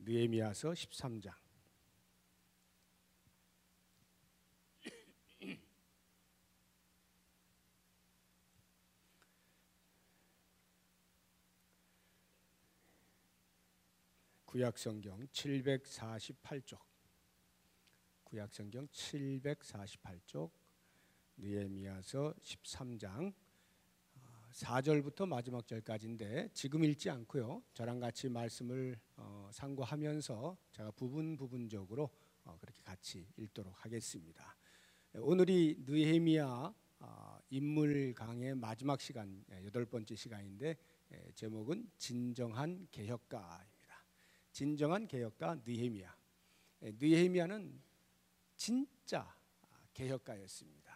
느헤미야서 13장. 구약성경 748쪽. 구약성경 748쪽. 느헤미야서 13장 4절부터 마지막 절까지인데 지금 읽지 않고요. 저랑 같이 말씀을 상고하면서 제가 부분적으로 그렇게 같이 읽도록 하겠습니다. 오늘이 느헤미야 인물 강의 마지막 시간, 8번째 시간인데 제목은 진정한 개혁가입니다. 진정한 개혁가 느헤미야. 느헤미야는 진짜 개혁가였습니다.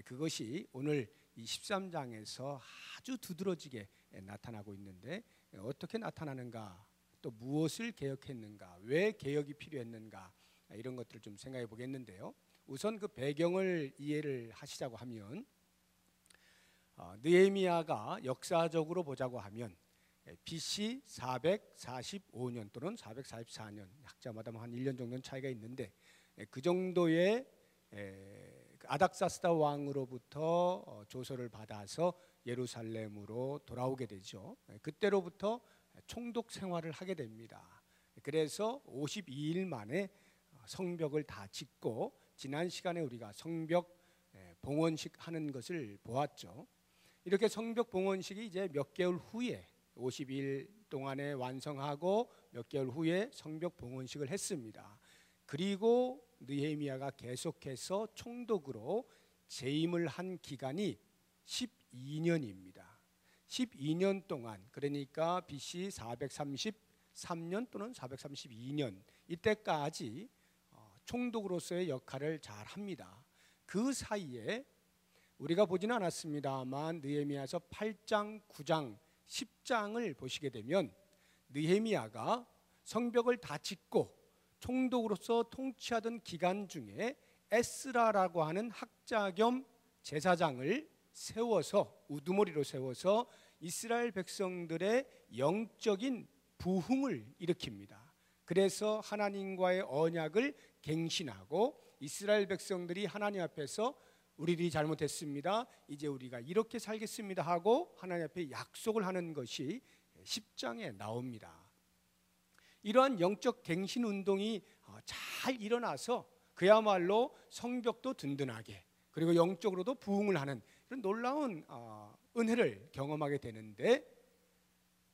그것이 오늘 이 13장에서 아주 두드러지게 나타나고 있는데 어떻게 나타나는가, 또 무엇을 개혁했는가, 왜 개혁이 필요했는가, 이런 것들을 좀 생각해 보겠는데요. 우선 그 배경을 이해를 하시자고 하면 느헤미야가 역사적으로 보자고 하면 BC 445년 또는 444년, 학자마다 한 1년 정도는 차이가 있는데 그 정도의 아닥사스다 왕으로부터 조서를 받아서 예루살렘으로 돌아오게 되죠. 그때로부터 총독 생활을 하게 됩니다. 그래서 52일 만에 성벽을 다 짓고, 지난 시간에 우리가 성벽 봉헌식 하는 것을 보았죠. 이렇게 성벽 봉헌식이 이제 몇 개월 후에 52일 동안에 완성하고 몇 개월 후에 성벽 봉헌식을 했습니다. 그리고 느헤미야가 계속해서 총독으로 재임을 한 기간이 12년입니다. 12년 동안, 그러니까 BC 433년 또는 432년 이때까지 총독으로서의 역할을 잘 합니다. 그 사이에 우리가 보지는 않았습니다만 느헤미야서 8장, 9장, 10장을 보시게 되면 느헤미야가 성벽을 다 짓고 총독으로서 통치하던 기간 중에 에스라라고 하는 학자 겸 제사장을 세워서, 우두머리로 세워서 이스라엘 백성들의 영적인 부흥을 일으킵니다. 그래서 하나님과의 언약을 갱신하고 이스라엘 백성들이 하나님 앞에서 우리들이 잘못했습니다, 이제 우리가 이렇게 살겠습니다 하고 하나님 앞에 약속을 하는 것이 10장에 나옵니다. 이러한 영적 갱신 운동이 잘 일어나서 그야말로 성벽도 든든하게, 그리고 영적으로도 부흥을 하는 이런 놀라운 은혜를 경험하게 되는데,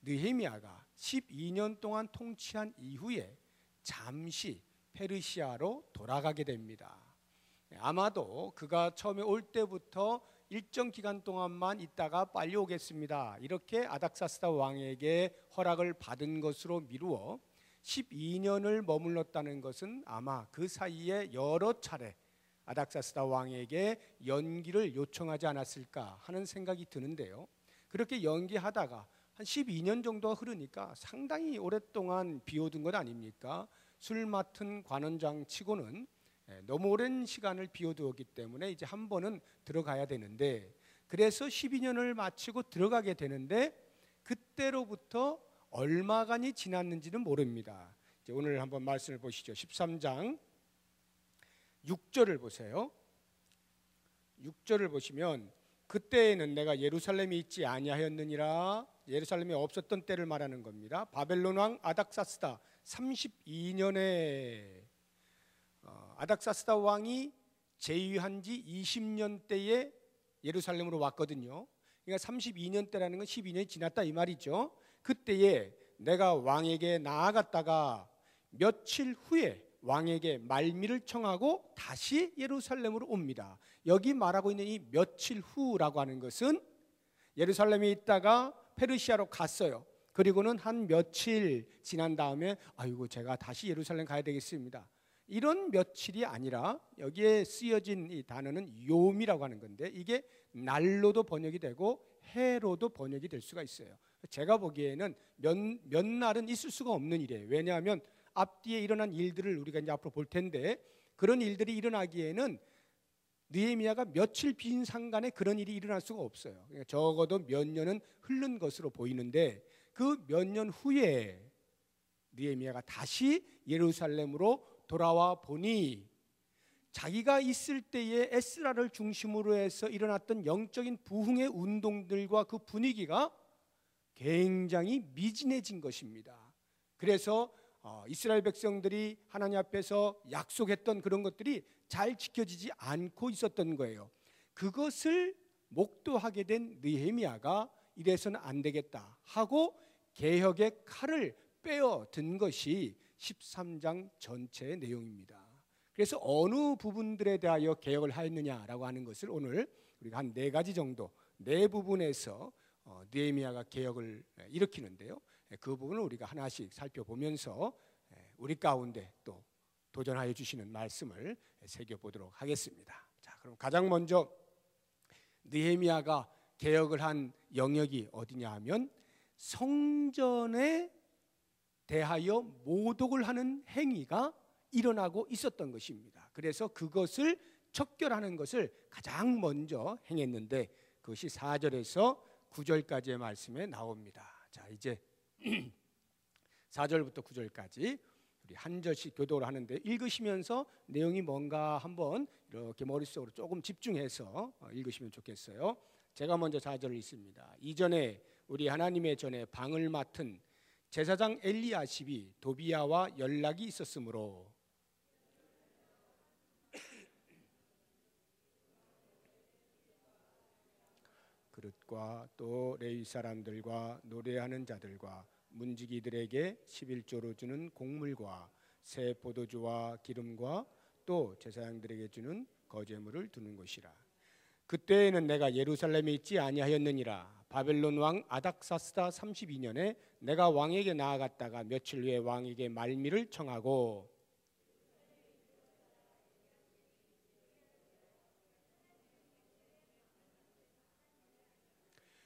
느헤미야가 12년 동안 통치한 이후에 잠시 페르시아로 돌아가게 됩니다. 아마도 그가 처음에 올 때부터 일정 기간 동안만 있다가 빨리 오겠습니다, 이렇게 아닥사스다 왕에게 허락을 받은 것으로 미루어 12년을 머물렀다는 것은 아마 그 사이에 여러 차례 아닥사스다 왕에게 연기를 요청하지 않았을까 하는 생각이 드는데요. 그렇게 연기하다가 한 12년 정도가 흐르니까 상당히 오랫동안 비워둔 것 아닙니까? 술 맡은 관원장 치고는 너무 오랜 시간을 비워두었기 때문에 이제 한 번은 들어가야 되는데, 그래서 12년을 마치고 들어가게 되는데 그때로부터 얼마간이 지났는지는 모릅니다. 이제 오늘 한번 말씀을 보시죠. 13장 6절을 보세요. 6절을 보시면 그때에는 내가 예루살렘에 있지 아니하였느니라. 예루살렘에 없었던 때를 말하는 겁니다. 바벨론 왕 아닥사스다 32년에 아닥사스다 왕이 재위한 지 20년 때에 예루살렘으로 왔거든요. 그러니까 32년 때라는 건 12년이 지났다 이 말이죠. 그때에 내가 왕에게 나아갔다가 며칠 후에 왕에게 말미를 청하고 다시 예루살렘으로 옵니다. 여기 말하고 있는 이 며칠 후라고 하는 것은 예루살렘에 있다가 페르시아로 갔어요. 그리고는 한 며칠 지난 다음에 아이고 제가 다시 예루살렘 가야 되겠습니다, 이런 며칠이 아니라 여기에 쓰여진 이 단어는 요미라고 하는 건데, 이게 날로도 번역이 되고 해로도 번역이 될 수가 있어요. 제가 보기에는 몇 날은 있을 수가 없는 일이에요. 왜냐하면 앞뒤에 일어난 일들을 우리가 이제 앞으로 볼 텐데, 그런 일들이 일어나기에는 느헤미야가 며칠 빈 상간에 그런 일이 일어날 수가 없어요. 그러니까 적어도 몇 년은 흐른 것으로 보이는데, 그 몇 년 후에 느헤미야가 다시 예루살렘으로 돌아와 보니 자기가 있을 때에 에스라를 중심으로 해서 일어났던 영적인 부흥의 운동들과 그 분위기가 굉장히 미진해진 것입니다. 그래서 이스라엘 백성들이 하나님 앞에서 약속했던 그런 것들이 잘 지켜지지 않고 있었던 거예요. 그것을 목도하게 된 느헤미야가 이래서는 안 되겠다 하고 개혁의 칼을 빼어든 것이 13장 전체의 내용입니다. 그래서 어느 부분들에 대하여 개혁을 하였느냐라고 하는 것을 오늘 우리가 한 4가지 정도 4부분에서 느헤미야가 개혁을 일으키는데요. 그 부분을 우리가 하나씩 살펴보면서 우리 가운데 또 도전하여 주시는 말씀을 새겨보도록 하겠습니다. 자, 그럼 가장 먼저 느헤미야가 개혁을 한 영역이 어디냐 하면 성전에 대하여 모독을 하는 행위가 일어나고 있었던 것입니다. 그래서 그것을 척결하는 것을 가장 먼저 행했는데 그것이 4절에서 9절까지의 말씀에 나옵니다. 자, 이제 4절부터 9절까지 우리 한 절씩 교독을 하는데 읽으시면서 내용이 뭔가 한번 이렇게 머릿속으로 조금 집중해서 읽으시면 좋겠어요. 제가 먼저 4절을 읽습니다. 이전에 우리 하나님의 전에 방을 맡은 제사장 엘리야십이 도비야와 연락이 있었으므로 그릇과 또 레위 사람들과 노래하는 자들과 문지기들에게 11조로 주는 곡물과 새 포도주와 기름과 또 제사장들에게 주는 거제물을 두는 것이라. 그때에는 내가 예루살렘에 있지 아니하였느니라. 바벨론 왕 아닥사스다 32년에 내가 왕에게 나아갔다가 며칠 후에 왕에게 말미를 청하고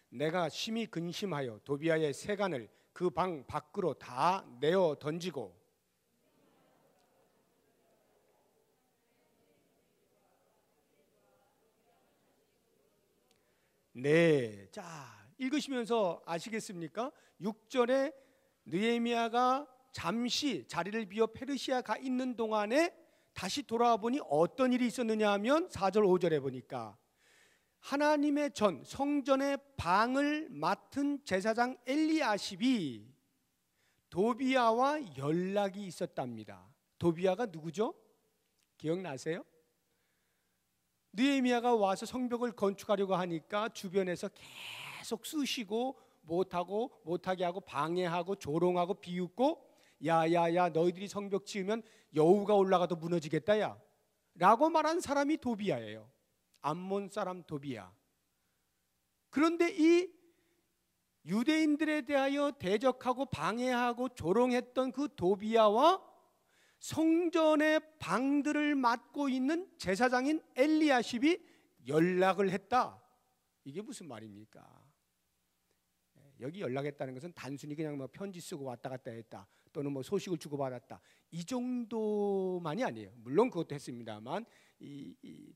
내가 심히 근심하여 도비야의 세간을 그 방 밖으로 다 내어 던지고 네, 자 읽으시면서 아시겠습니까? 6절에 느헤미야가 잠시 자리를 비워 페르시아 가 있는 동안에 다시 돌아와 보니 어떤 일이 있었느냐 하면 4절 5절에 보니까 하나님의 전 성전의 방을 맡은 제사장 엘리야십이 도비야와 연락이 있었답니다. 도비야가 누구죠? 기억나세요? 느헤미야가 와서 성벽을 건축하려고 하니까 주변에서 계속 쑤시고 못하게 하고 방해하고 조롱하고 비웃고 야야야 너희들이 성벽 지으면 여우가 올라가도 무너지겠다 야 라고 말한 사람이 도비야예요. 암몬 사람 도비야. 그런데 이 유대인들에 대하여 대적하고 방해하고 조롱했던 그 도비야와 성전의 방들을 맡고 있는 제사장인 엘리야십이 연락을 했다. 이게 무슨 말입니까? 여기 연락했다는 것은 단순히 그냥 뭐 편지 쓰고 왔다 갔다 했다 또는 뭐 소식을 주고받았다 이 정도만이 아니에요. 물론 그것도 했습니다만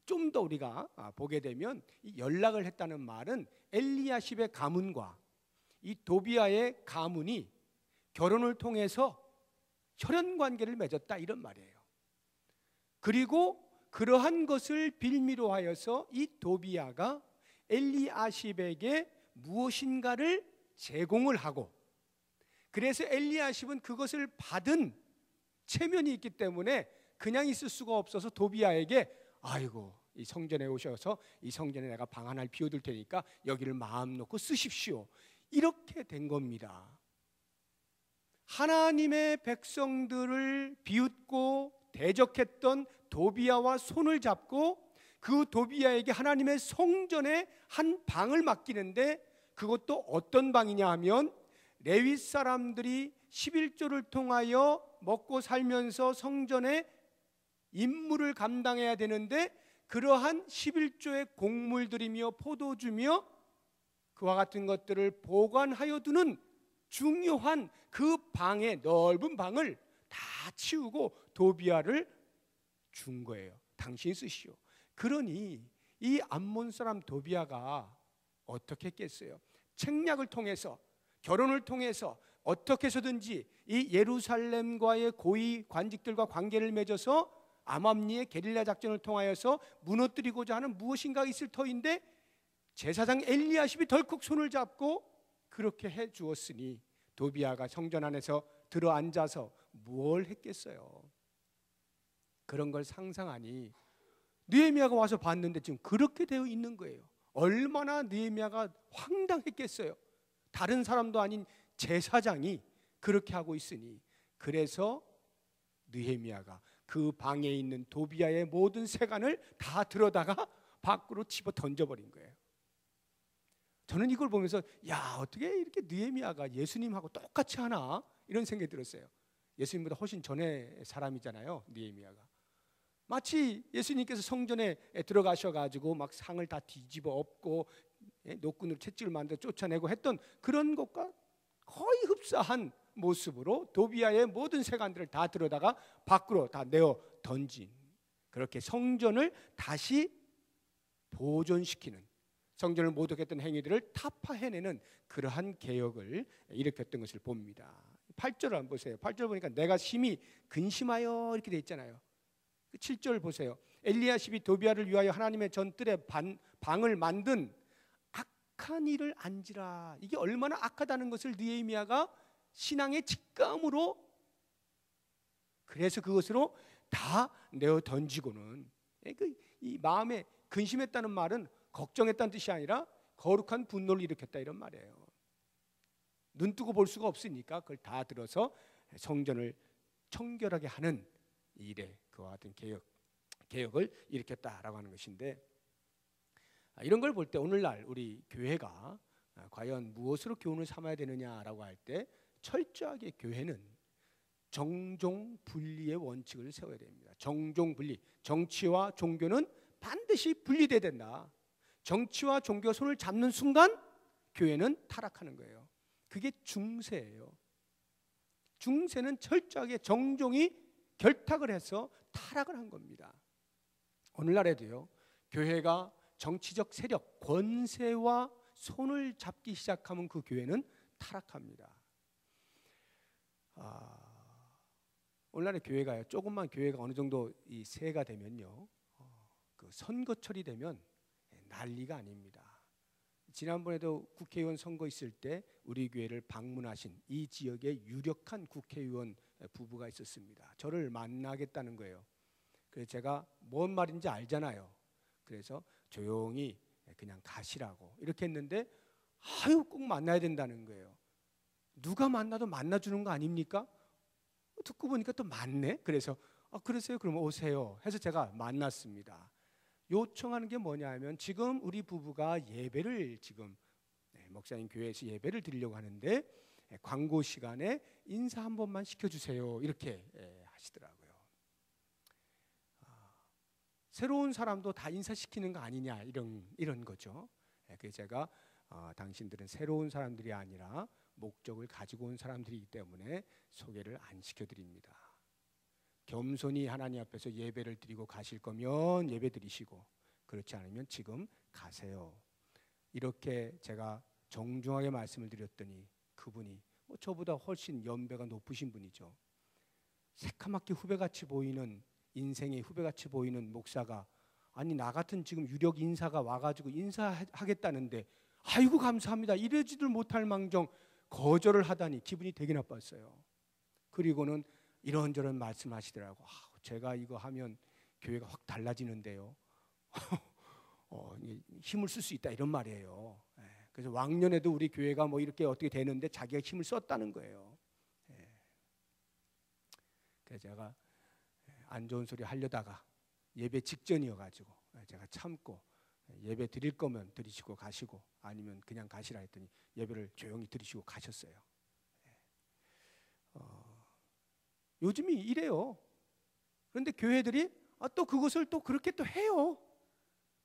좀 더 우리가 보게 되면 이 연락을 했다는 말은 엘리야십의 가문과 이 도비야의 가문이 결혼을 통해서 혈연 관계를 맺었다 이런 말이에요. 그리고 그러한 것을 빌미로 하여서 이 도비야가 엘리야십에게 무엇인가를 제공을 하고 그래서 엘리야십은 그것을 받은 체면이 있기 때문에 그냥 있을 수가 없어서 도비야에게 아이고 이 성전에 오셔서 이 성전에 내가 방 하나를 비워둘 테니까 여기를 마음 놓고 쓰십시오. 이렇게 된 겁니다. 하나님의 백성들을 비웃고 대적했던 도비야와 손을 잡고 그 도비야에게 하나님의 성전에 한 방을 맡기는데 그것도 어떤 방이냐 하면 레위 사람들이 11조를 통하여 먹고 살면서 성전에 임무를 감당해야 되는데 그러한 11조의 곡물들이며 포도주며 그와 같은 것들을 보관하여 두는 중요한 그 방의 넓은 방을 다 치우고 도비야를 준 거예요. 당신이 쓰시오. 그러니 이 암몬 사람 도비야가 어떻게 했겠어요? 책략을 통해서 결혼을 통해서 어떻게 해서든지 이 예루살렘과의 고위 관직들과 관계를 맺어서 암암리의 게릴라 작전을 통하여서 무너뜨리고자 하는 무엇인가 있을 터인데 제사장 엘리야십이 덜컥 손을 잡고 그렇게 해 주었으니 도비야가 성전 안에서 들어앉아서 뭘 했겠어요? 그런 걸 상상하니 느헤미야가 와서 봤는데 지금 그렇게 되어 있는 거예요. 얼마나 느헤미야가 황당했겠어요. 다른 사람도 아닌 제사장이 그렇게 하고 있으니. 그래서 느헤미야가 그 방에 있는 도비야의 모든 세간을 다 들어다가 밖으로 집어 던져버린 거예요. 저는 이걸 보면서 야, 어떻게 이렇게 느헤미야가 예수님하고 똑같이 하나 이런 생각이 들었어요. 예수님보다 훨씬 전에 사람이잖아요, 느헤미야가. 마치 예수님께서 성전에 들어가셔가지고 막 상을 다 뒤집어 엎고 노끈으로 채찍을 만들어 쫓아내고 했던 그런 것과 거의 흡사한 모습으로 도비야의 모든 세간들을 다 들어다가 밖으로 다 내어 던진, 그렇게 성전을 다시 보존시키는, 성전을 모독했던 행위들을 타파해내는 그러한 개혁을 일으켰던 것을 봅니다. 8절 한번 보세요. 8절 보니까 내가 심히 근심하여 이렇게 돼 있잖아요. 7절 보세요. 엘리야십이 도비야를 위하여 하나님의 전뜰에 방을 만든 악한 일을 안지라. 이게 얼마나 악하다는 것을 느헤미야가 신앙의 직감으로, 그래서 그것으로 다 내어 던지고는, 이 마음에 근심했다는 말은 걱정했다는 뜻이 아니라 거룩한 분노를 일으켰다 이런 말이에요. 눈 뜨고 볼 수가 없으니까 그걸 다 들어서 성전을 청결하게 하는 일에 그와 같은 개혁을 일으켰다라고 하는 것인데, 이런 걸 볼 때 오늘날 우리 교회가 과연 무엇으로 교훈을 삼아야 되느냐라고 할 때 철저하게 교회는 정종 분리의 원칙을 세워야 됩니다. 정종 분리. 정치와 종교는 반드시 분리돼야 된다. 정치와 종교가 손을 잡는 순간 교회는 타락하는 거예요. 그게 중세예요. 중세는 철저하게 정종이 결탁을 해서 타락을 한 겁니다. 오늘날에도요, 교회가 정치적 세력, 권세와 손을 잡기 시작하면 그 교회는 타락합니다. 오늘날의 교회가요, 조금만 교회가 어느 정도 이 세가 되면요, 그 선거철이 되면 난리가 아닙니다. 지난번에도 국회의원 선거 있을 때 우리 교회를 방문하신 이 지역의 유력한 국회의원 부부가 있었습니다. 저를 만나겠다는 거예요. 그래서 제가 뭔 말인지 알잖아요. 그래서 조용히 그냥 가시라고 이렇게 했는데, 아유, 꼭 만나야 된다는 거예요. 누가 만나도 만나주는 거 아닙니까? 듣고 보니까 또 맞네. 그래서 그러세요? 그럼 오세요 해서 제가 만났습니다. 요청하는 게 뭐냐 하면, 지금 우리 부부가 예배를 지금 목사님 교회에서 예배를 드리려고 하는데 광고 시간에 인사 한 번만 시켜주세요 이렇게 하시더라고요. 새로운 사람도 다 인사시키는 거 아니냐 이런 거죠. 그래서 제가 당신들은 새로운 사람들이 아니라 목적을 가지고 온 사람들이기 때문에 소개를 안 시켜드립니다. 겸손히 하나님 앞에서 예배를 드리고 가실 거면 예배 드리시고, 그렇지 않으면 지금 가세요. 이렇게 제가 정중하게 말씀을 드렸더니 그분이 저보다 훨씬 연배가 높으신 분이죠. 새카맣게 후배같이 보이는, 인생의 후배같이 보이는 목사가, 아니 나 같은 지금 유력 인사가 와가지고 인사하겠다는데 아이고 감사합니다 이러지들 못할 망정 거절을 하다니 기분이 되게 나빴어요. 그리고는 이런저런 말씀하시더라고. 제가 이거 하면 교회가 확 달라지는데요. 힘을 쓸 수 있다 이런 말이에요. 그래서 왕년에도 우리 교회가 뭐 이렇게 어떻게 되는데 자기가 힘을 썼다는 거예요. 그래서 제가 안 좋은 소리 하려다가 예배 직전이어가지고 제가 참고, 예배 드릴 거면 드리시고 가시고 아니면 그냥 가시라 했더니 예배를 조용히 드리시고 가셨어요. 요즘이 이래요. 그런데 교회들이 또 그것을 또 그렇게 또 해요.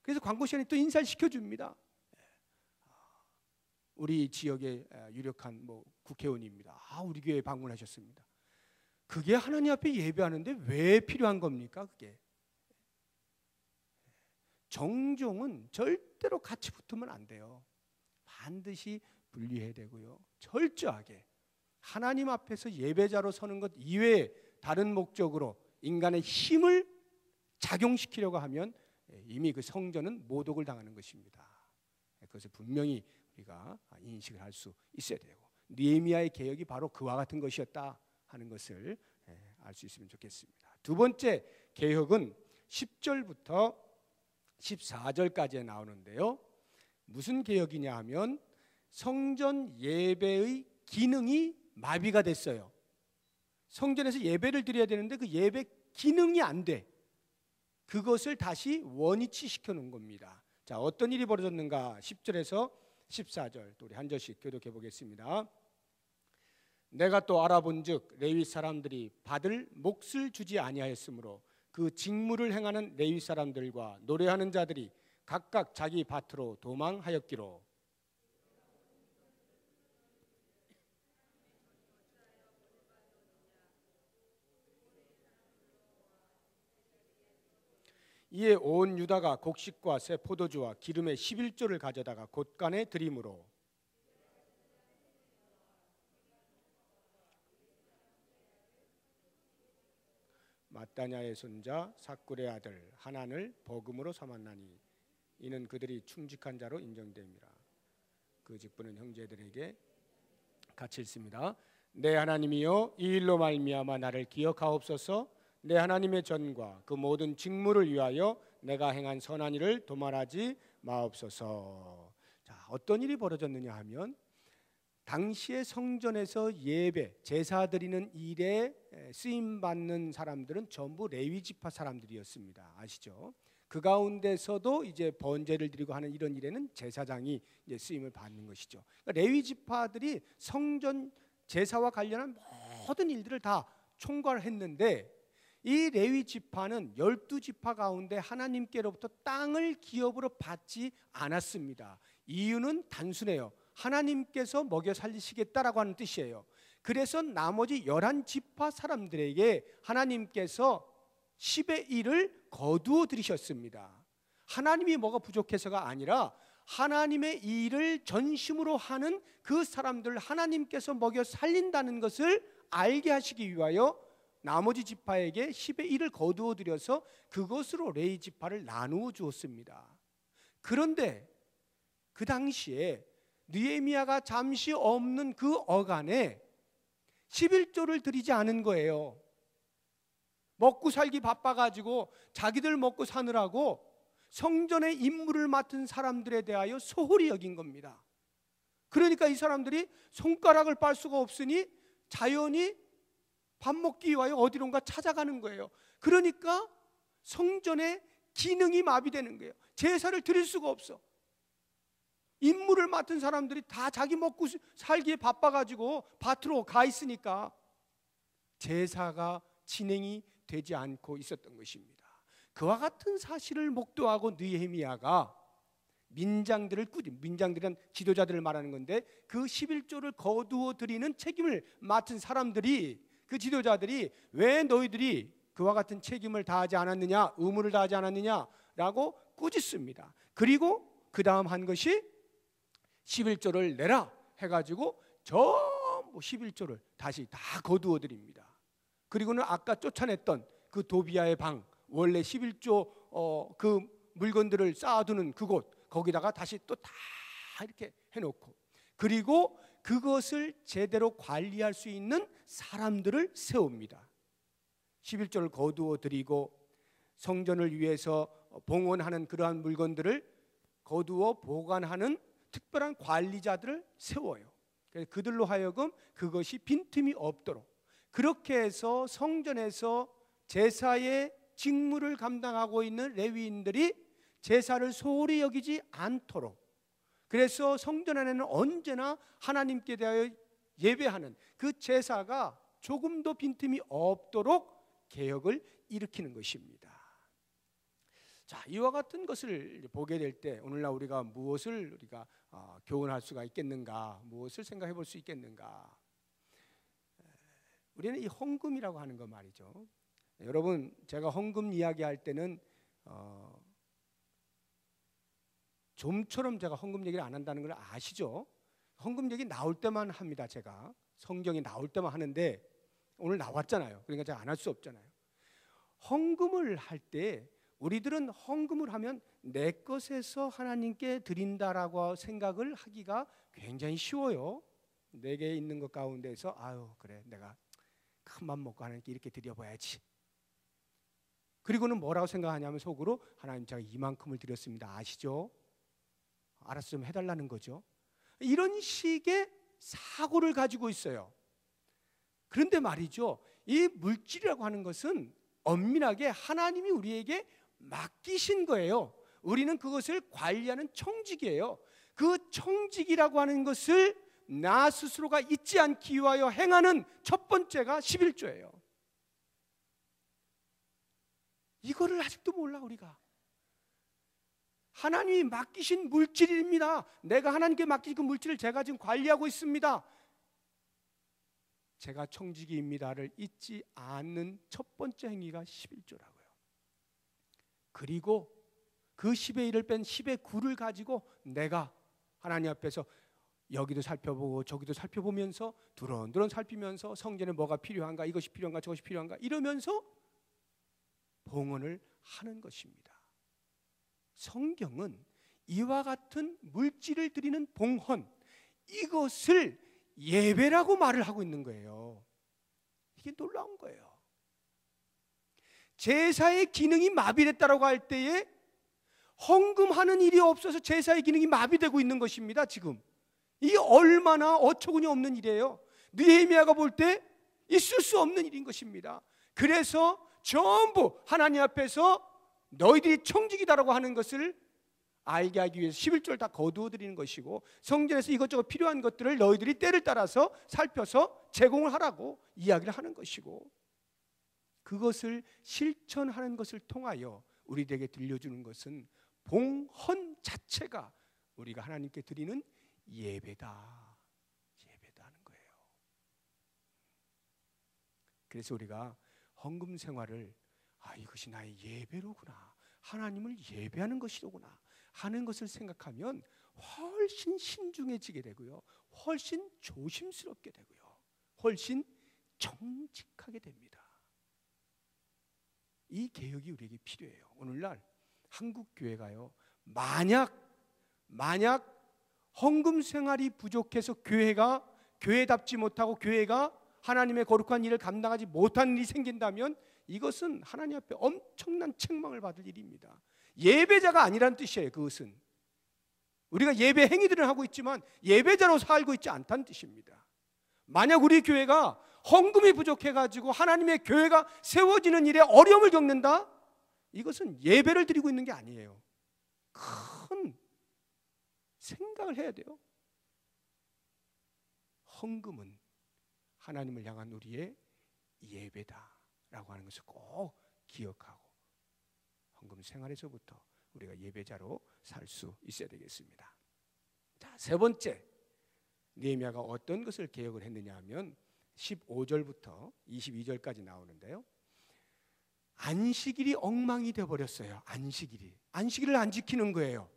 그래서 광고 시간에 또 인사를 시켜줍니다. 우리 지역의 유력한 국회의원입니다. 우리 교회에 방문하셨습니다. 그게 하나님 앞에 예배하는데 왜 필요한 겁니까? 그게 정종은 절대로 같이 붙으면 안 돼요. 반드시 분리해야 되고요. 철저하게 하나님 앞에서 예배자로 서는 것 이외에 다른 목적으로 인간의 힘을 작용시키려고 하면 이미 그 성전은 모독을 당하는 것입니다. 그것을 분명히 우리가 인식을 할 수 있어야 되고, 느헤미야의 개혁이 바로 그와 같은 것이었다 하는 것을 알 수 있으면 좋겠습니다. 두 번째 개혁은 10절부터 14절까지에 나오는데요. 무슨 개혁이냐 하면 성전 예배의 기능이 마비가 됐어요. 성전에서 예배를 드려야 되는데 그 예배 기능이 안 돼. 그것을 다시 원위치 시켜놓은 겁니다. 자, 어떤 일이 벌어졌는가? 10절에서 14절 또 우리 한 절씩 교독해 보겠습니다. 내가 또 알아본즉 레위 사람들이 받을 몫을 주지 아니하였으므로 그 직무를 행하는 레위 사람들과 노래하는 자들이 각각 자기 밭으로 도망하였기로. 이에 온 유다가 곡식과 새 포도주와 기름의 11조를 가져다가 곳간에 드림으로 마따냐의 손자 삭굴의 아들 하난을 버금으로 삼았나니 이는 그들이 충직한 자로 인정됨이라. 그 직분은 형제들에게 같이 읽습니다. 내 하나님이여, 이 일로 말미암아 나를 기억하옵소서. 내 하나님의 전과 그 모든 직무를 위하여 내가 행한 선한 일을 도말하지 마옵소서. 자, 어떤 일이 벌어졌느냐 하면 당시의 성전에서 예배, 제사 드리는 일에 쓰임 받는 사람들은 전부 레위 지파 사람들이었습니다. 아시죠? 그 가운데서도 이제 번제를 드리고 하는 이런 일에는 제사장이 이제 쓰임을 받는 것이죠. 그러니까 레위 지파들이 성전 제사와 관련한 모든 일들을 다 총괄했는데 이 레위 지파는 12지파 가운데 하나님께로부터 땅을 기업으로 받지 않았습니다. 이유는 단순해요. 하나님께서 먹여 살리시겠다라고 하는 뜻이에요. 그래서 나머지 11지파 사람들에게 하나님께서 10의 1을 거두어 들이셨습니다. 하나님이 뭐가 부족해서가 아니라 하나님의 일을 전심으로 하는 그 사람들 하나님께서 먹여 살린다는 것을 알게 하시기 위하여 나머지 지파에게 10의 1을 거두어 들여서 그것으로 레위 지파를 나누어 주었습니다. 그런데 그 당시에 느헤미야가 잠시 없는 그 어간에 11조를 드리지 않은 거예요. 먹고 살기 바빠가지고 자기들 먹고 사느라고 성전의 임무를 맡은 사람들에 대하여 소홀히 여긴 겁니다. 그러니까 이 사람들이 손가락을 빨 수가 없으니 자연히 밥 먹기 위하여 어디론가 찾아가는 거예요. 그러니까 성전의 기능이 마비되는 거예요. 제사를 드릴 수가 없어. 임무를 맡은 사람들이 다 자기 먹고 살기에 바빠가지고 밭으로 가 있으니까 제사가 진행이 되지 않고 있었던 것입니다. 그와 같은 사실을 목도하고 느헤미야가 민장들은 지도자들을 말하는 건데 그 11조를 거두어 드리는 책임을 맡은 사람들이 그 지도자들이 왜 너희들이 그와 같은 책임을 다하지 않았느냐, 의무를 다하지 않았느냐라고 꾸짖습니다. 그리고 그 다음 한 것이 11조를 내라 해가지고 전부 11조를 다시 다 거두어 드립니다. 그리고는 아까 쫓아냈던 그 도비아의 방, 원래 11조 그 물건들을 쌓아두는 그곳, 거기다가 다시 또 다 이렇게 해놓고, 그리고 그것을 제대로 관리할 수 있는 사람들을 세웁니다. 11조를 거두어 드리고 성전을 위해서 봉헌하는 그러한 물건들을 거두어 보관하는 특별한 관리자들을 세워요. 그래서 그들로 하여금 그것이 빈틈이 없도록, 그렇게 해서 성전에서 제사의 직무를 감당하고 있는 레위인들이 제사를 소홀히 여기지 않도록, 그래서 성전 안에는 언제나 하나님께 대하여 예배하는 그 제사가 조금도 빈틈이 없도록 개혁을 일으키는 것입니다. 자, 이와 같은 것을 보게 될 때 오늘날 우리가 무엇을 우리가 교훈할 수가 있겠는가, 무엇을 생각해 볼 수 있겠는가? 우리는 이 헌금이라고 하는 거 말이죠. 여러분, 제가 헌금 이야기할 때는 좀처럼 제가 헌금 얘기를 안 한다는 걸 아시죠? 헌금 얘기 나올 때만 합니다. 제가 성경에 나올 때만 하는데 오늘 나왔잖아요. 그러니까 제가 안 할 수 없잖아요. 헌금을 할 때 우리들은 헌금을 하면 내 것에서 하나님께 드린다라고 생각을 하기가 굉장히 쉬워요. 내게 있는 것 가운데서 아유 그래 내가 큰맘 먹고 하나님께 이렇게 드려봐야지. 그리고는 뭐라고 생각하냐면 속으로 하나님 제가 이만큼을 드렸습니다. 아시죠? 알아서 좀 해달라는 거죠. 이런 식의 사고를 가지고 있어요. 그런데 말이죠, 이 물질이라고 하는 것은 엄밀하게 하나님이 우리에게 맡기신 거예요. 우리는 그것을 관리하는 청직이에요. 그 청직이라고 하는 것을 나 스스로가 잊지 않기 위하여 행하는 첫 번째가 11조예요. 이거를 아직도 몰라 우리가. 하나님이 맡기신 물질입니다. 내가 하나님께 맡긴 그 물질을 제가 지금 관리하고 있습니다. 제가 청지기입니다를 잊지 않는 첫 번째 행위가 11조라고요. 그리고 그 10의 1을 뺀 10의 9를 가지고 내가 하나님 앞에서 여기도 살펴보고 저기도 살펴보면서 두런두런 살피면서 성전에 뭐가 필요한가, 이것이 필요한가, 저것이 필요한가 이러면서 봉헌을 하는 것입니다. 성경은 이와 같은 물질을 드리는 봉헌, 이것을 예배라고 말을 하고 있는 거예요. 이게 놀라운 거예요. 제사의 기능이 마비됐다라고 할 때에 헌금하는 일이 없어서 제사의 기능이 마비되고 있는 것입니다. 지금 이게 얼마나 어처구니 없는 일이에요. 느헤미야가 볼 때 있을 수 없는 일인 것입니다. 그래서 전부 하나님 앞에서 너희들이 청직이다라고 하는 것을 알게 하기 위해서 11조를 다 거두어 드리는 것이고, 성전에서 이것저것 필요한 것들을 너희들이 때를 따라서 살펴서 제공을 하라고 이야기를 하는 것이고, 그것을 실천하는 것을 통하여 우리에게 들려주는 것은 봉헌 자체가 우리가 하나님께 드리는 예배다, 예배다는 거예요. 그래서 우리가 헌금 생활을 이것이 나의 예배로구나, 하나님을 예배하는 것이로구나 하는 것을 생각하면 훨씬 신중해지게 되고요, 훨씬 조심스럽게 되고요, 훨씬 정직하게 됩니다. 이 개혁이 우리에게 필요해요. 오늘날 한국 교회가요, 만약 헌금 생활이 부족해서 교회가 교회답지 못하고 교회가 하나님의 거룩한 일을 감당하지 못하는 일이 생긴다면 이것은 하나님 앞에 엄청난 책망을 받을 일입니다. 예배자가 아니란 뜻이에요. 그것은 우리가 예배 행위들은 하고 있지만 예배자로 살고 있지 않다는 뜻입니다. 만약 우리 교회가 헌금이 부족해가지고 하나님의 교회가 세워지는 일에 어려움을 겪는다? 이것은 예배를 드리고 있는 게 아니에요. 큰 생각을 해야 돼요. 헌금은 하나님을 향한 우리의 예배다라고 하는 것을 꼭 기억하고 헌금 생활에서부터 우리가 예배자로 살 수 있어야 되겠습니다. 자, 세 번째, 느헤미야가 어떤 것을 개혁을 했느냐 하면 15절부터 22절까지 나오는데요, 안식일이 엉망이 되어버렸어요. 안식일을 안 지키는 거예요.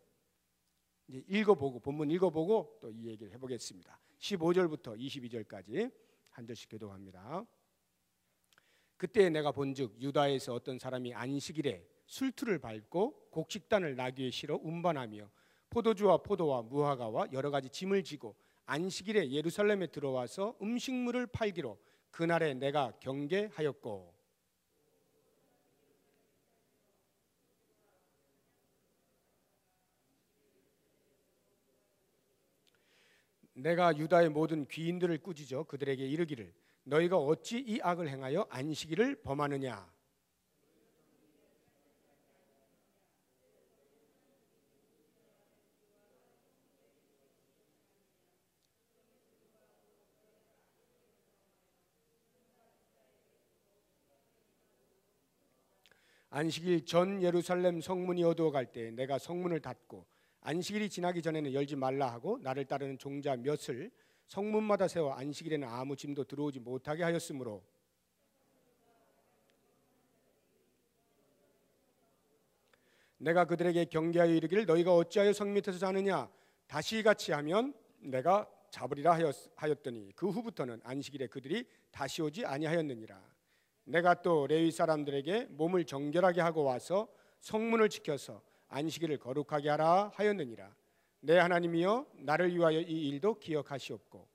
이제 읽어보고, 본문 읽어보고 또 이 얘기를 해보겠습니다. 15절부터 22절까지 한 절씩 교독합니다. 그때 내가 본즉 유다에서 어떤 사람이 안식일에 술투를 밟고 곡식단을 나귀에 실어 운반하며 포도주와 포도와 무화과와 여러 가지 짐을 지고 안식일에 예루살렘에 들어와서 음식물을 팔기로 그날에 내가 경계하였고, 내가 유다의 모든 귀인들을 꾸짖어 그들에게 이르기를 너희가 어찌 이 악을 행하여 안식일을 범하느냐. 안식일 전 예루살렘 성문이 어두워갈 때 내가 성문을 닫고 안식일이 지나기 전에는 열지 말라 하고 나를 따르는 종자 몇을 성문마다 세워 안식일에는 아무 짐도 들어오지 못하게 하였으므로 내가 그들에게 경계하여 이르기를 너희가 어찌하여 성 밑에서 자느냐. 다시 같이 하면 내가 잡으리라 하였더니 그 후부터는 안식일에 그들이 다시 오지 아니하였느니라. 내가 또 레위 사람들에게 몸을 정결하게 하고 와서 성문을 지켜서 안식일을 거룩하게 하라 하였느니라. 내 하나님이여 나를 위하여 이 일도 기억하시옵고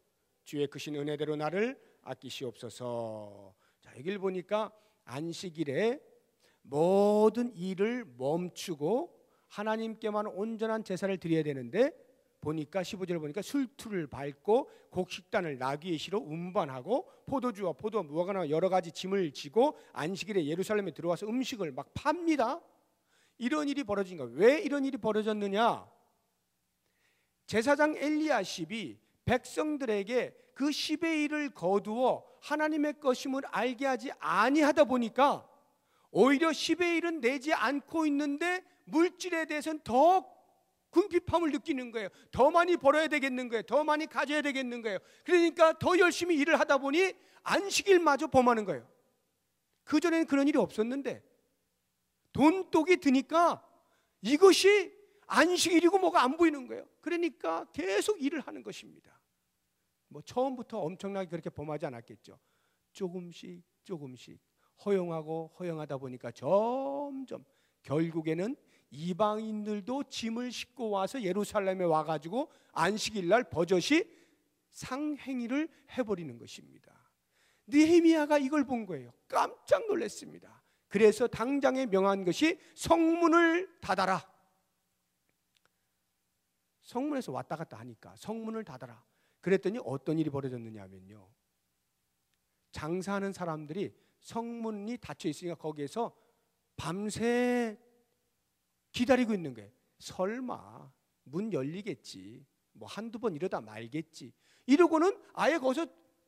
주의 크신 은혜대로 나를 아끼시옵소서. 자, 여기를 보니까 안식일에 모든 일을 멈추고 하나님께만 온전한 제사를 드려야 되는데 보니까 15절을 보니까 술투를 밟고 곡식단을 나귀의 시로 운반하고 포도주와 포도 무화과나 여러 가지 짐을 지고 안식일에 예루살렘에 들어와서 음식을 막 팝니다. 이런 일이 벌어진 거예요. 왜 이런 일이 벌어졌느냐? 제사장 엘리야십이 백성들에게 그 10의 1을 거두어 하나님의 것임을 알게 하지 아니하다 보니까 오히려 10의 1은 내지 않고 있는데 물질에 대해서는 더 궁핍함을 느끼는 거예요. 더 많이 벌어야 되겠는 거예요. 더 많이 가져야 되겠는 거예요. 그러니까 더 열심히 일을 하다 보니 안식일마저 범하는 거예요. 그전에는 그런 일이 없었는데 돈독이 드니까 이것이 안식일이고 뭐가 안 보이는 거예요. 그러니까 계속 일을 하는 것입니다. 뭐 처음부터 엄청나게 그렇게 범하지 않았겠죠. 조금씩 허용하고 허용하다 보니까 점점 결국에는 이방인들도 짐을 싣고 와서 예루살렘에 와가지고 안식일날 버젓이 상행위를 해버리는 것입니다. 느헤미야가 이걸 본 거예요. 깜짝 놀랐습니다. 그래서 당장에 명한 것이 성문을 닫아라. 성문에서 왔다 갔다 하니까 성문을 닫아라. 그랬더니 어떤 일이 벌어졌느냐 하면요, 장사하는 사람들이 성문이 닫혀 있으니까 거기에서 밤새 기다리고 있는 거예요. 설마 문 열리겠지, 뭐 한두 번 이러다 말겠지 이러고는 아예 거기서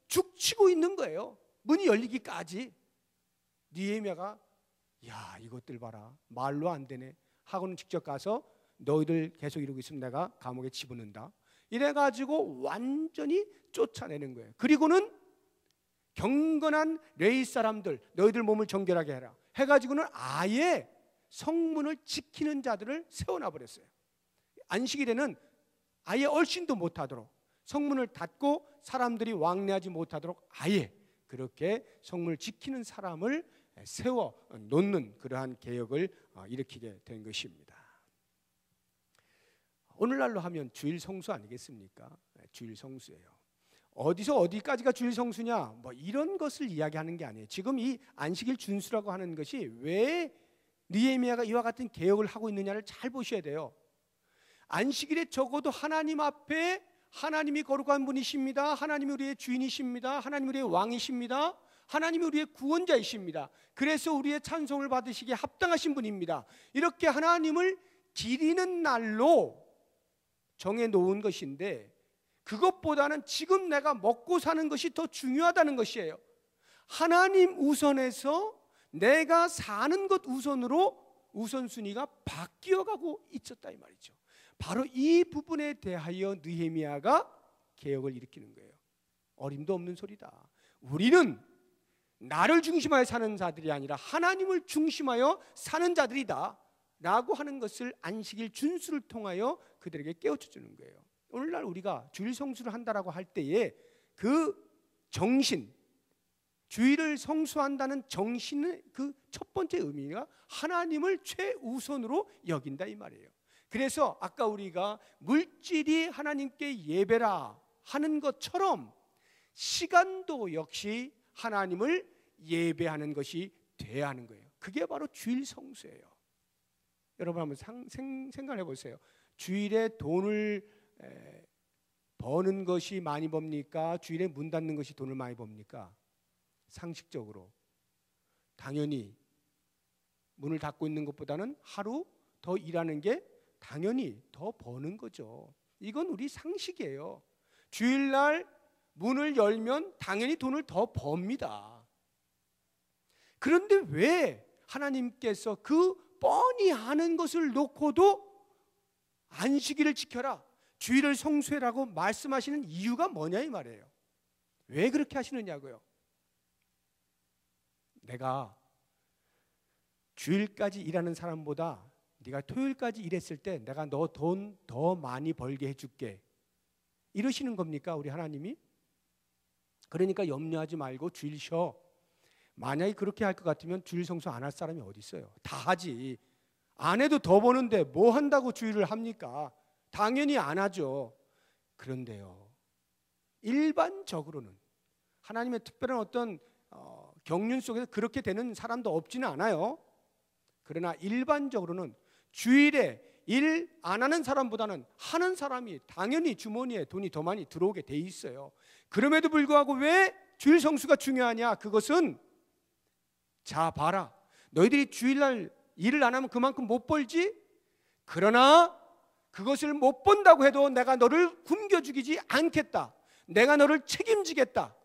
죽치고 있는 거예요. 문이 열리기까지. 느헤미야가 야, 이것들 봐라, 말로 안 되네 하고는 직접 가서 너희들 계속 이러고 있으면 내가 감옥에 집어넣는다 이래가지고 완전히 쫓아내는 거예요. 그리고는 경건한 레위 사람들, 너희들 몸을 정결하게 해라 해가지고는 아예 성문을 지키는 자들을 세워놔 버렸어요. 안식일에는 아예 얼씬도 못하도록 성문을 닫고 사람들이 왕래하지 못하도록 아예 그렇게 성문을 지키는 사람을 세워 놓는 그러한 개혁을 일으키게 된 것입니다. 오늘날로 하면 주일 성수 아니겠습니까? 주일 성수예요. 어디서 어디까지가 주일 성수냐, 뭐 이런 것을 이야기하는 게 아니에요. 지금 이 안식일 준수라고 하는 것이 왜 느헤미야가 이와 같은 개혁을 하고 있느냐를 잘 보셔야 돼요. 안식일에 적어도 하나님 앞에 하나님이 거룩한 분이십니다. 하나님이 우리의 주인이십니다. 하나님이 우리의 왕이십니다. 하나님이 우리의 구원자이십니다. 그래서 우리의 찬송을 받으시기에 합당하신 분입니다. 이렇게 하나님을 기리는 날로 정해놓은 것인데 그것보다는 지금 내가 먹고 사는 것이 더 중요하다는 것이에요. 하나님 우선에서 내가 사는 것 우선으로 우선순위가 바뀌어가고 있었다 이 말이죠. 바로 이 부분에 대하여 느헤미야가 개혁을 일으키는 거예요. 어림도 없는 소리다. 우리는 나를 중심하여 사는 자들이 아니라 하나님을 중심하여 사는 자들이다 라고 하는 것을 안식일 준수를 통하여 그들에게 깨우쳐 주는 거예요. 오늘날 우리가 주일 성수를 한다라고 할 때에 그 정신, 주일을 성수한다는 정신의 그 첫 번째 의미가 하나님을 최우선으로 여긴다 이 말이에요. 그래서 아까 우리가 물질이 하나님께 예배라 하는 것처럼 시간도 역시 하나님을 예배하는 것이 돼야 하는 거예요. 그게 바로 주일 성수예요. 여러분 한번 생각해 보세요. 주일에 돈을 버는 것이 많이 법니까? 주일에 문 닫는 것이 돈을 많이 법니까? 상식적으로 당연히 문을 닫고 있는 것보다는 하루 더 일하는 게 당연히 더 버는 거죠. 이건 우리 상식이에요. 주일날 문을 열면 당연히 돈을 더 법니다. 그런데 왜 하나님께서 그 뻔히 아는 것을 놓고도 안식일을 지켜라, 주일을 성수해라고 말씀하시는 이유가 뭐냐 이 말이에요. 왜 그렇게 하시느냐고요. 내가 주일까지 일하는 사람보다 네가 토요일까지 일했을 때 내가 너 돈 더 많이 벌게 해줄게, 이러시는 겁니까? 우리 하나님이? 그러니까 염려하지 말고 주일 쉬어. 만약에 그렇게 할 것 같으면 주일 성수 안 할 사람이 어디 있어요? 다 하지. 안 해도 더 버는데 뭐 한다고 주일을 합니까? 당연히 안 하죠. 그런데요, 일반적으로는 하나님의 특별한 어떤 경륜 속에서 그렇게 되는 사람도 없지는 않아요. 그러나 일반적으로는 주일에 일 안 하는 사람보다는 하는 사람이 당연히 주머니에 돈이 더 많이 들어오게 돼 있어요. 그럼에도 불구하고 왜 주일 성수가 중요하냐? 그것은 자 봐라, 너희들이 주일날 일을 안 하면 그만큼 못 벌지? 그러나 그것을 못 번다고 해도 내가 너를 굶겨 죽이지 않겠다. 내가 너를 책임지겠다.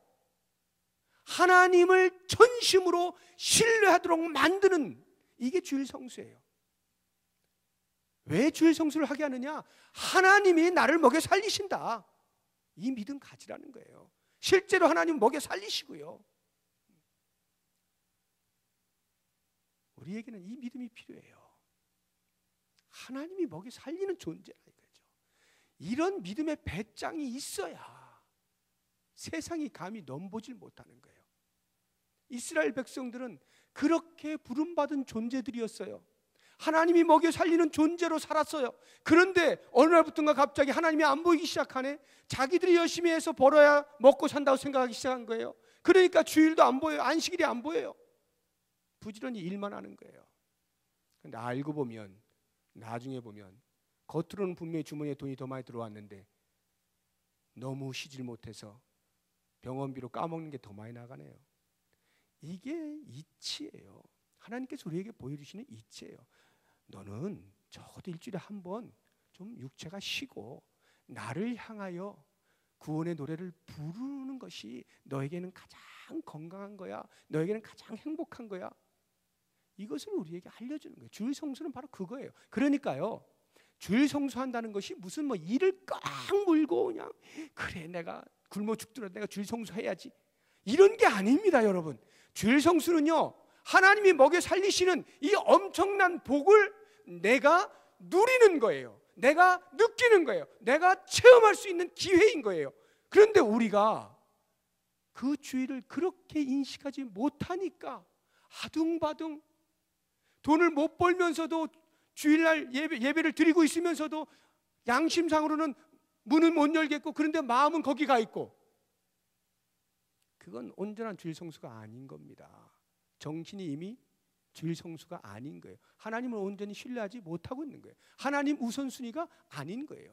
하나님을 전심으로 신뢰하도록 만드는, 이게 주일 성수예요. 왜 주일 성수를 하게 하느냐? 하나님이 나를 먹여 살리신다. 이 믿음 가지라는 거예요. 실제로 하나님 먹여 살리시고요. 우리에게는 이 믿음이 필요해요. 하나님이 먹여 살리는 존재라 이거죠. 이런 믿음의 배짱이 있어야 세상이 감히 넘보질 못하는 거예요. 이스라엘 백성들은 그렇게 부름받은 존재들이었어요. 하나님이 먹여 살리는 존재로 살았어요. 그런데 어느 날부터인가 갑자기 하나님이 안 보이기 시작하네. 자기들이 열심히 해서 벌어야 먹고 산다고 생각하기 시작한 거예요. 그러니까 주일도 안 보여요. 안식일이 안 보여요. 부지런히 일만 하는 거예요. 그런데 알고 보면, 나중에 보면 겉으로는 분명히 주머니에 돈이 더 많이 들어왔는데 너무 쉬질 못해서 병원비로 까먹는 게 더 많이 나가네요. 이게 이치예요. 하나님께서 우리에게 보여주시는 이치예요. 너는 적어도 일주일에 한 번 좀 육체가 쉬고 나를 향하여 구원의 노래를 부르는 것이 너에게는 가장 건강한 거야. 너에게는 가장 행복한 거야. 이것을 우리에게 알려주는 거예요. 주일 성수는 바로 그거예요. 그러니까요, 주일 성수한다는 것이 무슨 뭐 일을 꽉 물고 그냥 그래 내가 굶어 죽더라도 내가 주일 성수해야지 이런 게 아닙니다. 여러분, 주일 성수는요, 하나님이 먹여 살리시는 이 엄청난 복을 내가 누리는 거예요. 내가 느끼는 거예요. 내가 체험할 수 있는 기회인 거예요. 그런데 우리가 그 주일을 그렇게 인식하지 못하니까 아둥바둥 돈을 못 벌면서도 주일날 예배를 드리고 있으면서도 양심상으로는 문은 못 열겠고, 그런데 마음은 거기 가 있고, 그건 온전한 주일 성수가 아닌 겁니다. 정신이 이미 주일 성수가 아닌 거예요. 하나님을 온전히 신뢰하지 못하고 있는 거예요. 하나님 우선순위가 아닌 거예요.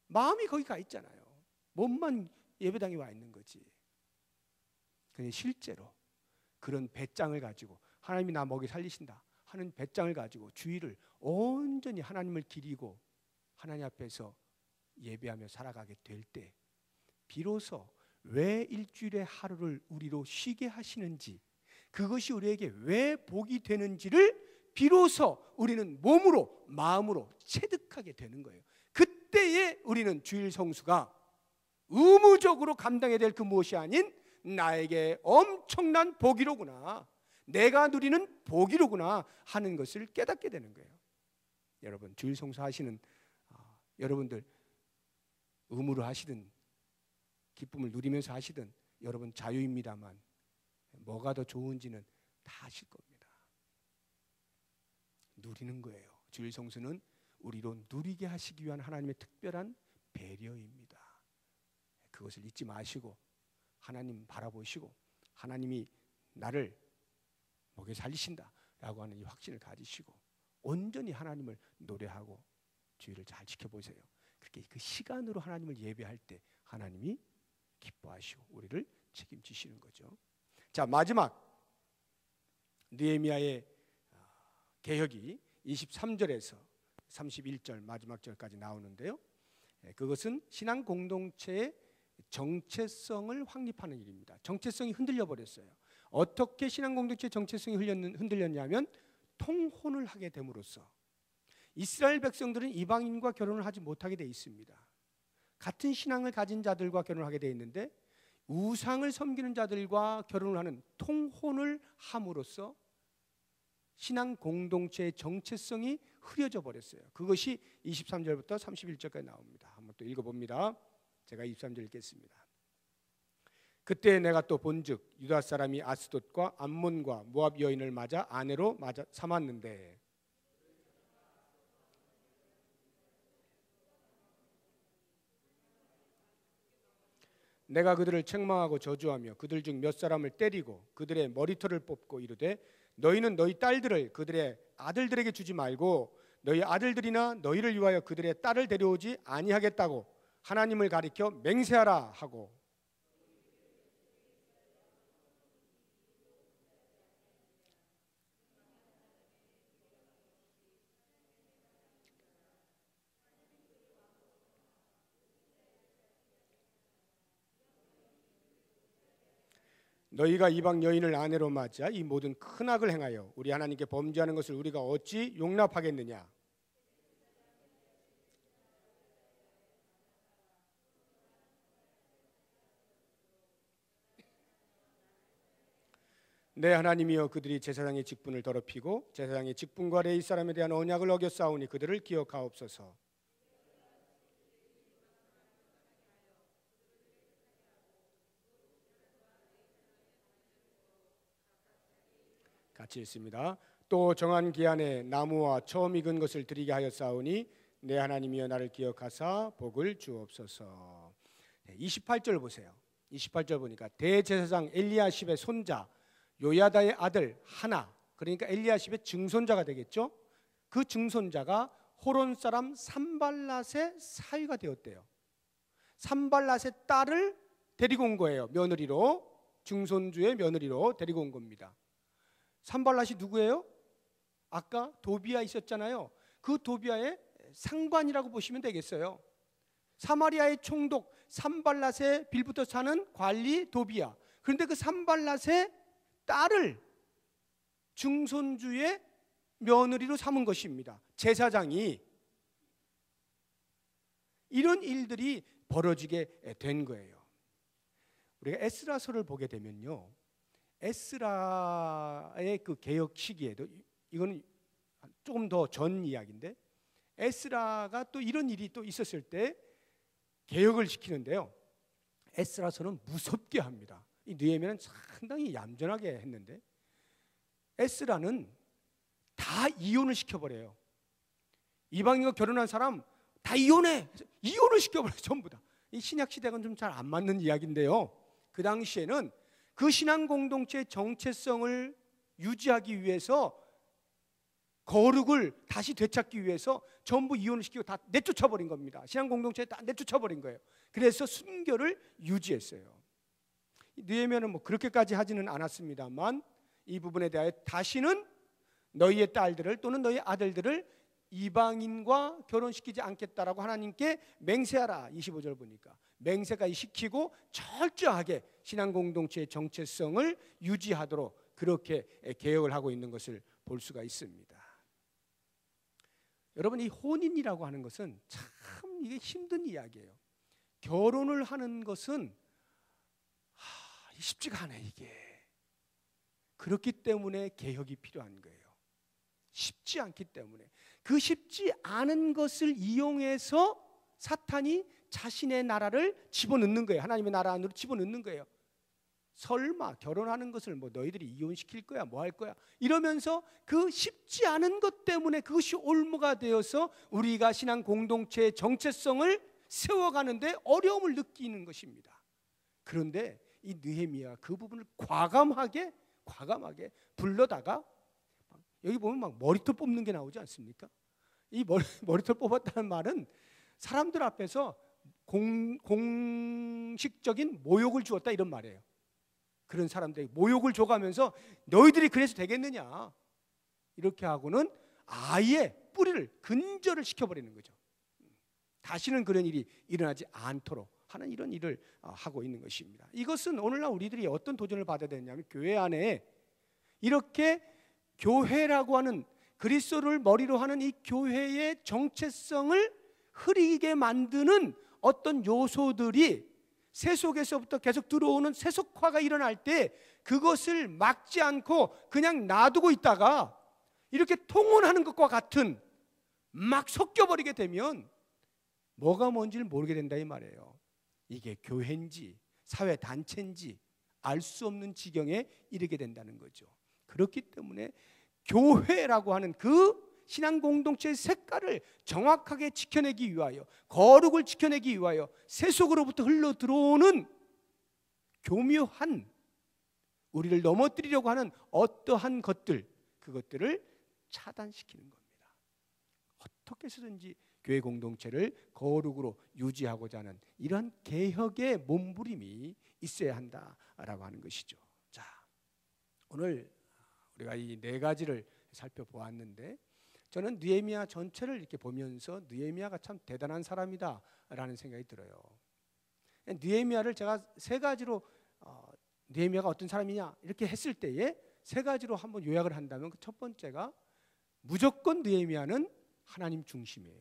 마음이 거기 가 있잖아요. 몸만 예배당에 와 있는 거지. 근데 실제로 그런 배짱을 가지고 하나님이 나 먹여 살리신다 하는 배짱을 가지고 주일을 온전히 하나님을 기리고 하나님 앞에서 예배하며 살아가게 될 때 비로소 왜 일주일의 하루를 우리로 쉬게 하시는지, 그것이 우리에게 왜 복이 되는지를 비로소 우리는 몸으로 마음으로 체득하게 되는 거예요. 그때에 우리는 주일 성수가 의무적으로 감당해야 될 그 무엇이 아닌 나에게 엄청난 복이로구나, 내가 누리는 복이로구나 하는 것을 깨닫게 되는 거예요. 여러분, 주일 성수 하시는 여러분들, 의무로 하시든 기쁨을 누리면서 하시든 여러분 자유입니다만 뭐가 더 좋은지는 다 아실 겁니다. 누리는 거예요. 주일 성수는 우리로 누리게 하시기 위한 하나님의 특별한 배려입니다. 그것을 잊지 마시고 하나님 바라보시고 하나님이 나를 먹여 살리신다라고 하는 이 확신을 가지시고 온전히 하나님을 노래하고 주일을 잘 지켜보세요. 그렇게 그 시간으로 하나님을 예배할 때 하나님이 기뻐하시고 우리를 책임지시는 거죠. 자, 마지막 느헤미야의 개혁이 23절에서 31절 마지막 절까지 나오는데요. 그것은 신앙 공동체의 정체성을 확립하는 일입니다. 정체성이 흔들려 버렸어요. 어떻게 신앙 공동체의 정체성이 흔들렸냐면 통혼을 하게 됨으로써 이스라엘 백성들은 이방인과 결혼을 하지 못하게 돼 있습니다. 같은 신앙을 가진 자들과 결혼을 하게 돼 있는데 우상을 섬기는 자들과 결혼을 하는 통혼을 함으로써 신앙 공동체의 정체성이 흐려져 버렸어요. 그것이 23절부터 31절까지 나옵니다. 한번 또 읽어봅니다. 제가 23절 읽겠습니다. 그때 내가 또 본즉 유다 사람이 아스돗과 암몬과 모압 여인을 맞아 아내로 삼았는데 내가 그들을 책망하고 저주하며 그들 중 몇 사람을 때리고 그들의 머리털을 뽑고 이르되 너희는 너희 딸들을 그들의 아들들에게 주지 말고 너희 아들들이나 너희를 위하여 그들의 딸을 데려오지 아니하겠다고 하나님을 가리켜 맹세하라 하고 너희가 이방 여인을 아내로 맞아 이 모든 큰 악을 행하여 우리 하나님께 범죄하는 것을 우리가 어찌 용납하겠느냐. 내 하나님이여 그들이 제사장의 직분을 더럽히고 제사장의 직분과 레위 사람에 대한 언약을 어겼사오니 그들을 기억하옵소서. 같이 읽습니다. 또 정한 기한에 나무와 처음 익은 것을 드리게 하였사오니 내 하나님이여 나를 기억하사 복을 주옵소서. 28절 보세요. 28절 보니까 대제사장 엘리야십의 손자 요야다의 아들 하나, 그러니까 엘리야십의 증손자가 되겠죠. 그 증손자가 호론 사람 산발랏의 사위가 되었대요. 산발랏의 딸을 데리고 온 거예요. 며느리로, 증손주의 며느리로 데리고 온 겁니다. 산발랏이 누구예요? 아까 도비아 있었잖아요. 그 도비아의 상관이라고 보시면 되겠어요. 사마리아의 총독 산발랏의 빌부터 사는 관리 도비아. 그런데 그 산발랏의 딸을 증손주의 며느리로 삼은 것입니다. 제사장이. 이런 일들이 벌어지게 된 거예요. 우리가 에스라서를 보게 되면요, 에스라의 그 개혁 시기에도, 이거는 조금 더 전 이야기인데, 에스라가 또 이런 일이 또 있었을 때 개혁을 시키는데요, 에스라서는 무섭게 합니다. 이 느헤미야는 상당히 얌전하게 했는데 에스라는 다 이혼을 시켜버려요. 이방인과 결혼한 사람 다 이혼해. 이혼을 시켜버려요. 전부 다. 이 신약 시대는 좀 잘 안 맞는 이야기인데요, 그 당시에는 그 신앙 공동체의 정체성을 유지하기 위해서, 거룩을 다시 되찾기 위해서 전부 이혼을 시키고 다 내쫓아버린 겁니다. 신앙 공동체에 다 내쫓아버린 거예요. 그래서 순교를 유지했어요. 느헤미야는 뭐 그렇게까지 하지는 않았습니다만 이 부분에 대하여 다시는 너희의 딸들을 또는 너희 아들들을 이방인과 결혼시키지 않겠다라고 하나님께 맹세하라. 25절 보니까 맹세까지 시키고 철저하게 신앙 공동체의 정체성을 유지하도록 그렇게 개혁을 하고 있는 것을 볼 수가 있습니다. 여러분, 이 혼인이라고 하는 것은 참 이게 힘든 이야기예요. 결혼을 하는 것은 쉽지가 않아요. 이게 그렇기 때문에 개혁이 필요한 거예요. 쉽지 않기 때문에. 그 쉽지 않은 것을 이용해서 사탄이 자신의 나라를 집어넣는 거예요. 하나님의 나라 안으로 집어넣는 거예요. 설마 결혼하는 것을 뭐 너희들이 이혼시킬 거야, 뭐 할 거야, 이러면서 그 쉽지 않은 것 때문에 그것이 올무가 되어서 우리가 신앙 공동체의 정체성을 세워가는데 어려움을 느끼는 것입니다. 그런데 이 느헤미야가 그 부분을 과감하게 불러다가, 여기 보면 막 머리털 뽑는 게 나오지 않습니까? 이 머리털 뽑았다는 말은 사람들 앞에서 공식적인 모욕을 주었다, 이런 말이에요. 그런 사람들에게 모욕을 줘가면서 너희들이 그래서 되겠느냐, 이렇게 하고는 아예 뿌리를 근절을 시켜버리는 거죠. 다시는 그런 일이 일어나지 않도록 하는 이런 일을 하고 있는 것입니다. 이것은 오늘날 우리들이 어떤 도전을 받아야 되냐면, 교회 안에 이렇게 교회라고 하는, 그리스도를 머리로 하는 이 교회의 정체성을 흐리게 만드는 어떤 요소들이 세속에서부터 계속 들어오는 세속화가 일어날 때 그것을 막지 않고 그냥 놔두고 있다가 이렇게 통혼하는 것과 같은, 막 섞여버리게 되면 뭐가 뭔지를 모르게 된다, 이 말이에요. 이게 교회인지 사회 단체인지 알 수 없는 지경에 이르게 된다는 거죠. 그렇기 때문에 교회라고 하는 그 신앙 공동체의 색깔을 정확하게 지켜내기 위하여, 거룩을 지켜내기 위하여 세속으로부터 흘러 들어오는 교묘한, 우리를 넘어뜨리려고 하는 어떠한 것들, 그것들을 차단시키는 겁니다. 어떻게 해서든지 교회 공동체를 거룩으로 유지하고자 하는 이러한 개혁의 몸부림이 있어야 한다라고 하는 것이죠. 자, 오늘 우리가 이 네 가지를 살펴보았는데, 저는 느헤미야 전체를 이렇게 보면서 느헤미야가 참 대단한 사람이다라는 생각이 들어요. 느헤미야를 제가 세 가지로 느헤미야가 어떤 사람이냐 이렇게 했을 때에 세 가지로 한번 요약을 한다면, 그 첫 번째가 무조건 느헤미야는 하나님 중심이에요.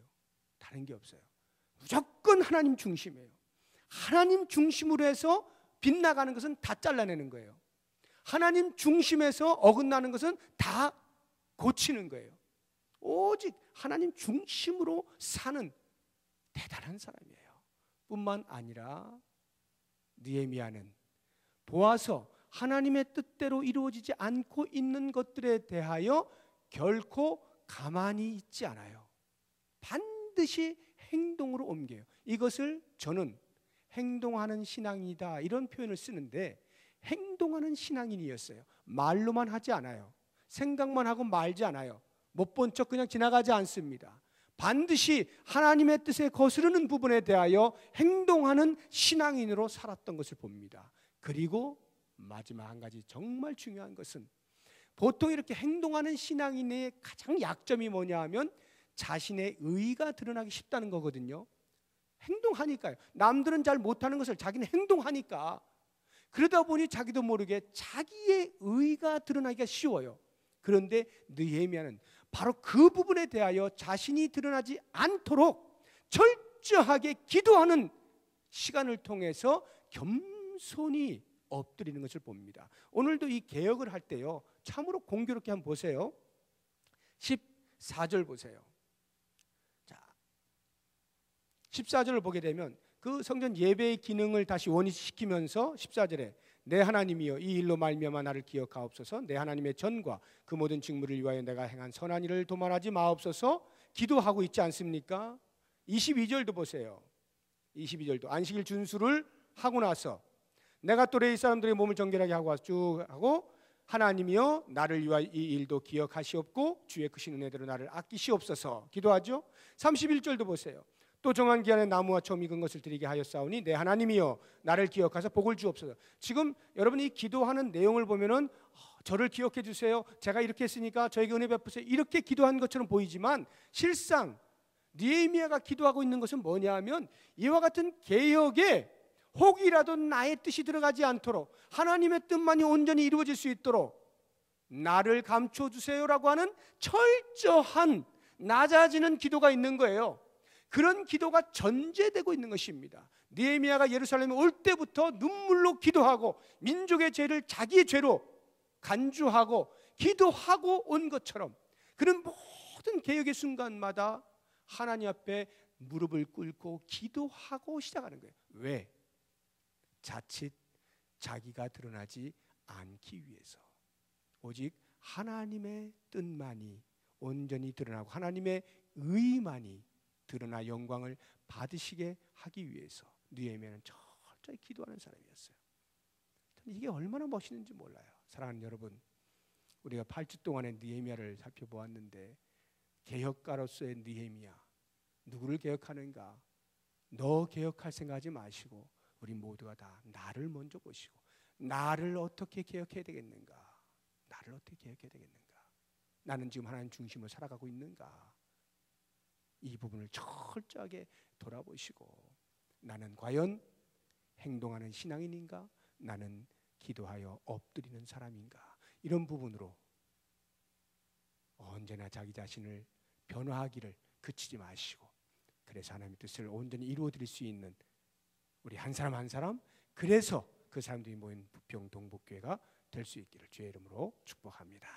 다른 게 없어요. 무조건 하나님 중심이에요. 하나님 중심으로 해서 빗나가는 것은 다 잘라내는 거예요. 하나님 중심에서 어긋나는 것은 다 고치는 거예요. 오직 하나님 중심으로 사는 대단한 사람이에요. 뿐만 아니라 느헤미야는 보아서 하나님의 뜻대로 이루어지지 않고 있는 것들에 대하여 결코 가만히 있지 않아요. 반드시 행동으로 옮겨요. 이것을 저는 행동하는 신앙이다 이런 표현을 쓰는데, 행동하는 신앙인이었어요. 말로만 하지 않아요. 생각만 하고 말지 않아요. 못 본 척 그냥 지나가지 않습니다. 반드시 하나님의 뜻에 거스르는 부분에 대하여 행동하는 신앙인으로 살았던 것을 봅니다. 그리고 마지막 한 가지 정말 중요한 것은, 보통 이렇게 행동하는 신앙인의 가장 약점이 뭐냐 하면 자신의 의의가 드러나기 쉽다는 거거든요. 행동하니까요. 남들은 잘 못하는 것을 자기는 행동하니까, 그러다 보니 자기도 모르게 자기의 의의가 드러나기가 쉬워요. 그런데 느헤미야는 바로 그 부분에 대하여 자신이 드러나지 않도록 철저하게 기도하는 시간을 통해서 겸손히 엎드리는 것을 봅니다. 오늘도 이 개혁을 할 때요, 참으로 공교롭게 한번 보세요. 14절 보세요. 자, 14절을 보게 되면 그 성전 예배의 기능을 다시 원위시키면서 14절에 내 하나님이여 이 일로 말미암아 나를 기억하옵소서. 내 하나님의 전과 그 모든 직무를 위하여 내가 행한 선한 일을 도말하지 마옵소서 기도하고 있지 않습니까? 22절도 보세요. 22절도 안식일 준수를 하고 나서 내가 또 레위 사람들의 몸을 정결하게 하고 쭉 하고 하나님이여 나를 위하여 이 일도 기억하시옵고 주의 크신 은혜대로 나를 아끼시옵소서 기도하죠. 31절도 보세요. 또 정한 기한에 나무와 초 익은 것을 드리게 하였사오니 내 하나님이여 나를 기억하사 복을 주옵소서. 지금 여러분이 기도하는 내용을 보면은 저를 기억해 주세요, 제가 이렇게 했으니까 저에게 은혜 베푸세요, 이렇게 기도한 것처럼 보이지만 실상 느헤미야가 기도하고 있는 것은 뭐냐 하면 이와 같은 개혁에 혹이라도 나의 뜻이 들어가지 않도록 하나님의 뜻만이 온전히 이루어질 수 있도록 나를 감춰주세요라고 하는 철저한 낮아지는 기도가 있는 거예요. 그런 기도가 전제되고 있는 것입니다. 느헤미야가 예루살렘에 올 때부터 눈물로 기도하고 민족의 죄를 자기의 죄로 간주하고 기도하고 온 것처럼 그런 모든 개혁의 순간마다 하나님 앞에 무릎을 꿇고 기도하고 시작하는 거예요. 왜? 자칫 자기가 드러나지 않기 위해서. 오직 하나님의 뜻만이 온전히 드러나고 하나님의 의만이 드러나 영광을 받으시게 하기 위해서 느헤미야는 철저히 기도하는 사람이었어요. 저는 이게 얼마나 멋있는지 몰라요. 사랑하는 여러분, 우리가 8주 동안의 느헤미야를 살펴보았는데 개혁가로서의 느헤미야, 누구를 개혁하는가? 너 개혁할 생각하지 마시고 우리 모두가 다 나를 먼저 보시고 나를 어떻게 개혁해야 되겠는가? 나를 어떻게 개혁해야 되겠는가? 나는 지금 하나님 중심으로 살아가고 있는가? 이 부분을 철저하게 돌아보시고 나는 과연 행동하는 신앙인인가? 나는 기도하여 엎드리는 사람인가? 이런 부분으로 언제나 자기 자신을 변화하기를 그치지 마시고 그래서 하나님의 뜻을 온전히 이루어드릴 수 있는 우리 한 사람 한 사람, 그래서 그 사람들이 모인 부평 동북교회가 될 수 있기를 주의 이름으로 축복합니다.